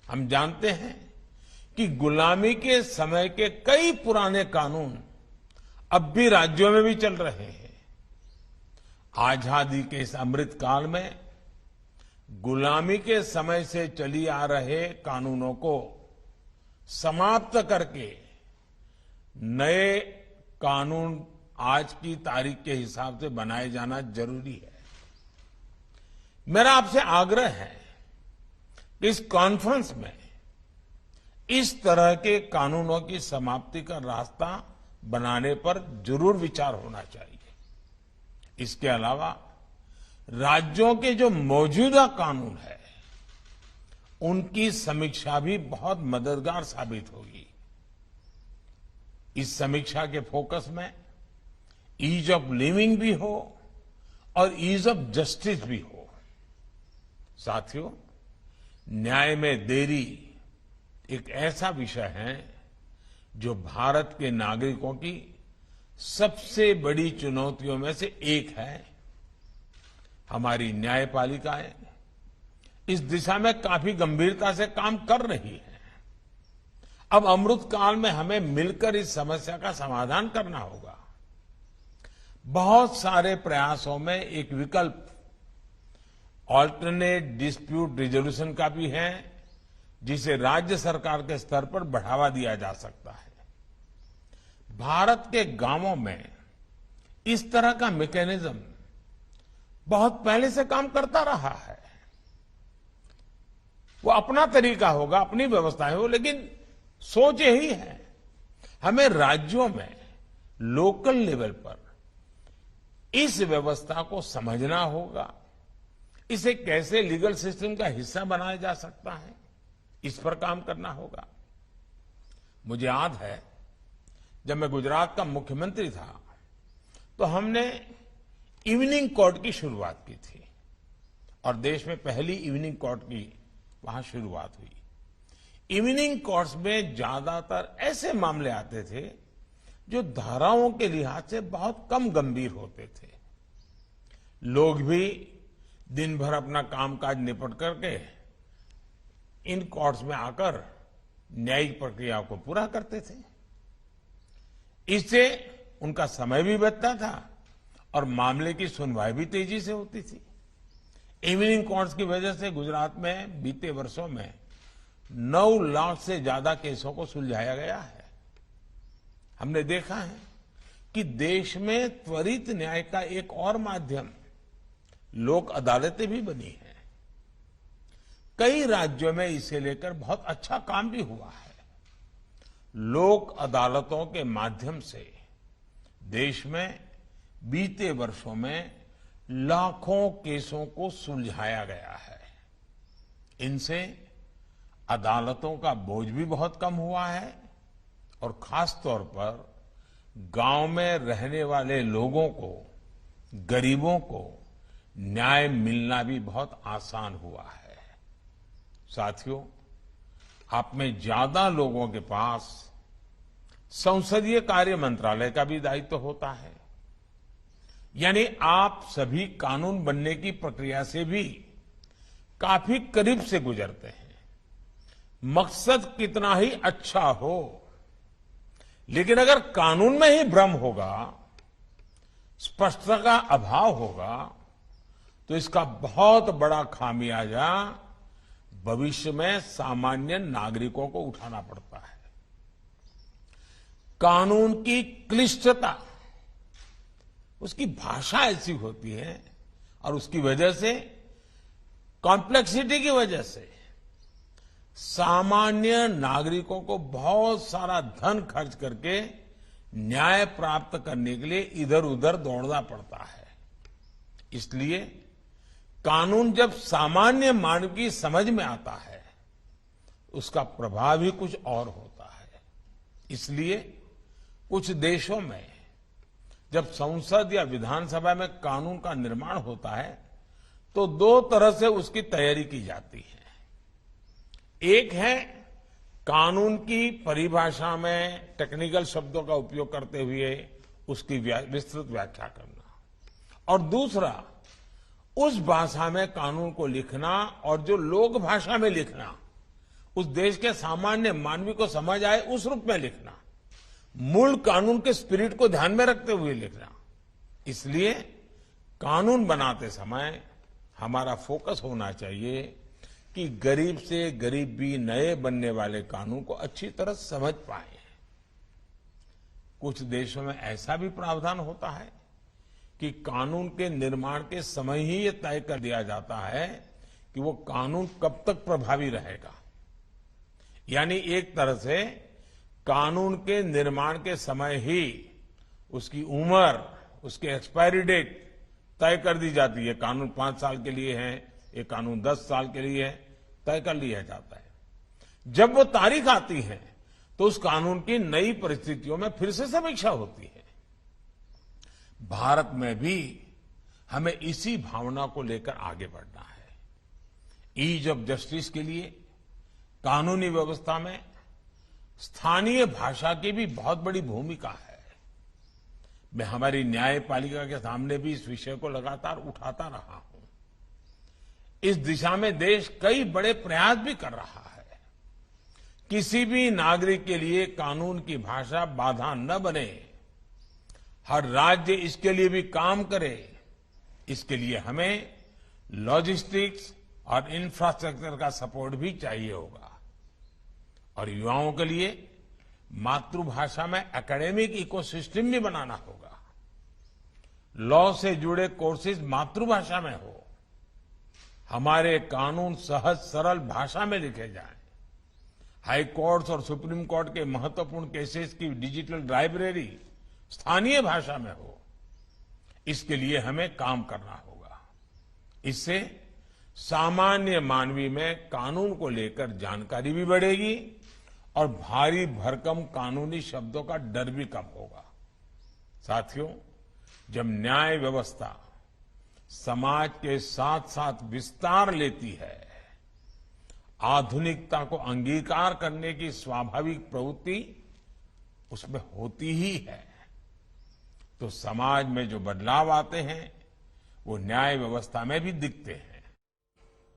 हम जानते हैं कि गुलामी के समय के कई पुराने कानून अब भी राज्यों में भी चल रहे हैं। आजादी के इस अमृत काल में गुलामी के समय से चली आ रहे कानूनों को समाप्त करके नए कानून आज की तारीख के हिसाब से बनाए जाना जरूरी है। मेरा आपसे आग्रह है कि इस कॉन्फ्रेंस में इस तरह के कानूनों की समाप्ति का रास्ता बनाने पर जरूर विचार होना चाहिए। इसके अलावा राज्यों के जो मौजूदा कानून है उनकी समीक्षा भी बहुत मददगार साबित होगी। इस समीक्षा के फोकस में ईज ऑफ लिविंग भी हो और ईज ऑफ जस्टिस भी हो। साथियों, न्याय में देरी एक ऐसा विषय है जो भारत के नागरिकों की सबसे बड़ी चुनौतियों में से एक है। हमारी न्यायपालिकाएं इस दिशा में काफी गंभीरता से काम कर रही है। अब अमृत काल में हमें मिलकर इस समस्या का समाधान करना होगा। बहुत सारे प्रयासों में एक विकल्प ऑल्टरनेट डिस्प्यूट रिजोल्यूशन का भी है, जिसे राज्य सरकार के स्तर पर बढ़ावा दिया जा सकता है। भारत के गांवों में इस तरह का मैकेनिज्म बहुत पहले से काम करता रहा है। वो अपना तरीका होगा, अपनी व्यवस्थाएं हो, लेकिन सोच यही है। हमें राज्यों में लोकल लेवल पर इस व्यवस्था को समझना होगा। इसे कैसे लीगल सिस्टम का हिस्सा बनाया जा सकता है, इस पर काम करना होगा। मुझे याद है जब मैं गुजरात का मुख्यमंत्री था तो हमने इवनिंग कोर्ट की शुरुआत की थी और देश में पहली इवनिंग कोर्ट की वहां शुरुआत हुई। इवनिंग कोर्ट्स में ज्यादातर ऐसे मामले आते थे जो धाराओं के लिहाज से बहुत कम गंभीर होते थे। लोग भी दिन भर अपना कामकाज निपट करके इन कोर्ट्स में आकर न्यायिक प्रक्रिया को पूरा करते थे। इससे उनका समय भी बचता था और मामले की सुनवाई भी तेजी से होती थी। इवनिंग कोर्ट्स की वजह से गुजरात में बीते वर्षों में 9 लाख से ज्यादा केसों को सुलझाया गया है। हमने देखा है कि देश में त्वरित न्याय का एक और माध्यम लोक अदालतें भी बनी हैं। कई राज्यों में इसे लेकर बहुत अच्छा काम भी हुआ है। लोक अदालतों के माध्यम से देश में बीते वर्षों में लाखों केसों को सुलझाया गया है। इनसे अदालतों का बोझ भी बहुत कम हुआ है और खास तौर पर गांव में रहने वाले लोगों को, गरीबों को न्याय मिलना भी बहुत आसान हुआ है। साथियों, आप में ज्यादा लोगों के पास संसदीय कार्य मंत्रालय का भी दायित्व होता है, यानी आप सभी कानून बनने की प्रक्रिया से भी काफी करीब से गुजरते हैं। मकसद कितना ही अच्छा हो, लेकिन अगर कानून में ही भ्रम होगा, स्पष्टता का अभाव होगा, तो इसका बहुत बड़ा खामियाजा भविष्य में सामान्य नागरिकों को उठाना पड़ता है। कानून की क्लिष्टता, उसकी भाषा ऐसी होती है और उसकी वजह से, कॉम्प्लेक्सिटी की वजह से सामान्य नागरिकों को बहुत सारा धन खर्च करके न्याय प्राप्त करने के लिए इधर उधर दौड़ना पड़ता है। इसलिए कानून जब सामान्य मानव की समझ में आता है, उसका प्रभाव ही कुछ और होता है। इसलिए कुछ देशों में जब संसद या विधानसभा में कानून का निर्माण होता है तो 2 तरह से उसकी तैयारी की जाती है। एक है कानून की परिभाषा में टेक्निकल शब्दों का उपयोग करते हुए उसकी विस्तृत व्याख्या करना, और दूसरा उस भाषा में कानून को लिखना और जो लोक भाषा में लिखना, उस देश के सामान्य मानवी को समझ आए उस रूप में लिखना, मूल कानून के स्पिरिट को ध्यान में रखते हुए लिखना। इसलिए कानून बनाते समय हमारा फोकस होना चाहिए कि गरीब से गरीब भी नए बनने वाले कानून को अच्छी तरह समझ पाए। कुछ देशों में ऐसा भी प्रावधान होता है कि कानून के निर्माण के समय ही ये तय कर दिया जाता है कि वो कानून कब तक प्रभावी रहेगा। यानी एक तरह से कानून के निर्माण के समय ही उसकी उम्र, उसकी एक्सपायरी डेट तय कर दी जाती है। कानून 5 साल के लिए है, ये कानून 10 साल के लिए है, तय कर लिया जाता है। जब वो तारीख आती है तो उस कानून की नई परिस्थितियों में फिर से समीक्षा होती है। भारत में भी हमें इसी भावना को लेकर आगे बढ़ना है। ईज ऑफ जस्टिस के लिए कानूनी व्यवस्था में स्थानीय भाषा की भी बहुत बड़ी भूमिका है। मैं हमारी न्यायपालिका के सामने भी इस विषय को लगातार उठाता रहा हूं। इस दिशा में देश कई बड़े प्रयास भी कर रहा है। किसी भी नागरिक के लिए कानून की भाषा बाधा न बने, हर राज्य इसके लिए भी काम करे। इसके लिए हमें लॉजिस्टिक्स और इंफ्रास्ट्रक्चर का सपोर्ट भी चाहिए होगा। और युवाओं के लिए मातृभाषा में एकेडमिक इकोसिस्टम भी बनाना होगा। लॉ से जुड़े कोर्सेज मातृभाषा में हो। हमारे कानून सहज सरल भाषा में लिखे जाएं। हाई कोर्ट्स और सुप्रीम कोर्ट के महत्वपूर्ण केसेस की डिजिटल लाइब्रेरी स्थानीय भाषा में हो। इसके लिए हमें काम करना होगा। इससे सामान्य मानवी में कानून को लेकर जानकारी भी बढ़ेगी और भारी भरकम कानूनी शब्दों का डर भी कम होगा। साथियों, जब न्याय व्यवस्था समाज के साथ साथ विस्तार लेती है, आधुनिकता को अंगीकार करने की स्वाभाविक प्रवृत्ति उसमें होती ही है, तो समाज में जो बदलाव आते हैं वो न्याय व्यवस्था में भी दिखते हैं।